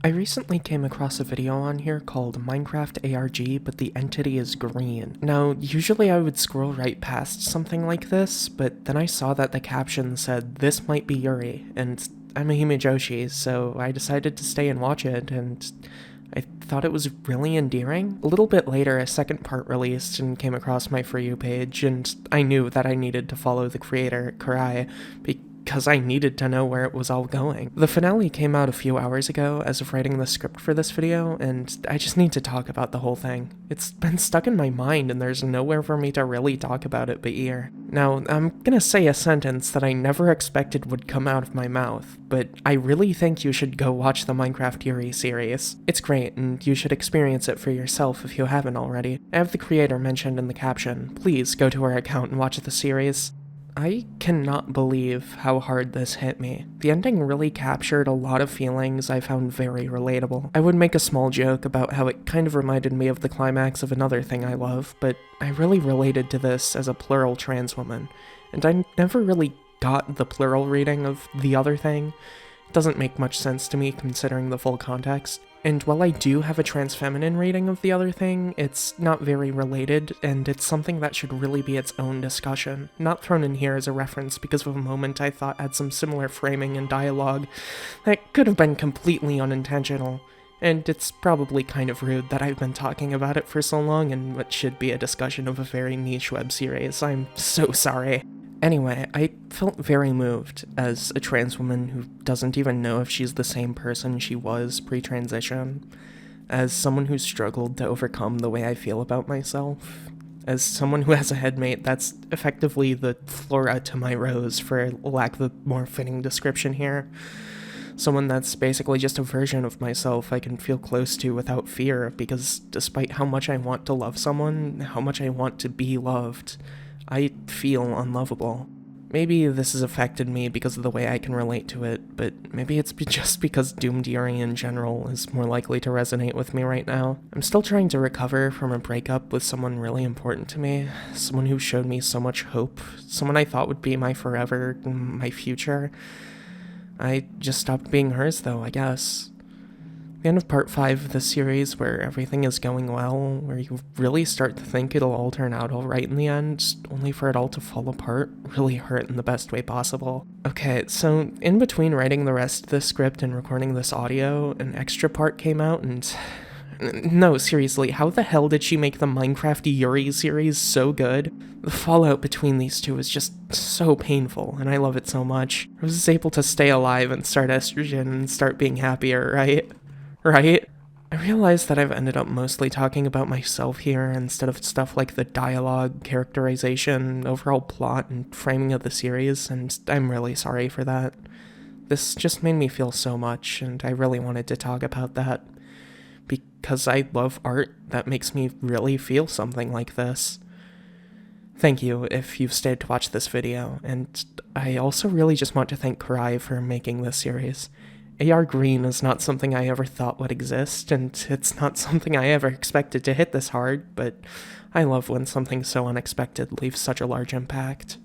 I recently came across a video on here called Minecraft ARG, but the entity is green. Now, usually I would scroll right past something like this, but then I saw that the caption said, "This might be Yuri," and I'm a Himijoshi, so I decided to stay and watch it, and I thought it was really endearing. A little bit later, a second part released and came across my For You page, and I knew that I needed to follow the creator, Karai, because I needed to know where it was all going. The finale came out a few hours ago as of writing the script for this video, and I just need to talk about the whole thing. It's been stuck in my mind and there's nowhere for me to really talk about it but here. Now, I'm gonna say a sentence that I never expected would come out of my mouth, but I really think you should go watch the Minecraft Yuri series. It's great, and you should experience it for yourself if you haven't already. I have the creator mentioned in the caption. Please go to her account and watch the series. I cannot believe how hard this hit me. The ending really captured a lot of feelings I found very relatable. I would make a small joke about how it kind of reminded me of the climax of another thing I love, but I really related to this as a plural trans woman, and I never really got the plural reading of the other thing. It doesn't make much sense to me considering the full context. And while I do have a trans feminine reading of the other thing, it's not very related, and it's something that should really be its own discussion. Not thrown in here as a reference because of a moment I thought had some similar framing and dialogue that could have been completely unintentional. And it's probably kind of rude that I've been talking about it for so long in what should be a discussion of a very niche web series. I'm so sorry. Anyway, I felt very moved as a trans woman who doesn't even know if she's the same person she was pre-transition, as someone who's struggled to overcome the way I feel about myself, as someone who has a headmate that's effectively the Flora to my Rose, for lack of a more fitting description here. Someone that's basically just a version of myself I can feel close to without fear, because despite how much I want to love someone, how much I want to be loved, I feel unlovable. Maybe this has affected me because of the way I can relate to it, but maybe it's just because Doomed Yuri in general is more likely to resonate with me right now. I'm still trying to recover from a breakup with someone really important to me, someone who showed me so much hope, someone I thought would be my forever, my future. I just stopped being hers though, I guess. The end of part 5 of this series, where everything is going well, where you really start to think it'll all turn out alright in the end, only for it all to fall apart, really hurt in the best way possible. Okay, so in between writing the rest of this script and recording this audio, an extra part came out, and no, seriously, how the hell did she make the Minecraft Yuri series so good? The fallout between these two is just so painful, and I love it so much. I was able to stay alive and start estrogen and start being happier, right? Right? I realize that I've ended up mostly talking about myself here instead of stuff like the dialogue, characterization, overall plot, and framing of the series, and I'm really sorry for that. This just made me feel so much, and I really wanted to talk about that. Because I love art that makes me really feel something like this. Thank you if you've stayed to watch this video, and I also really just want to thank Karai for making this series. ARGreen is not something I ever thought would exist, and it's not something I ever expected to hit this hard, but I love when something so unexpected leaves such a large impact.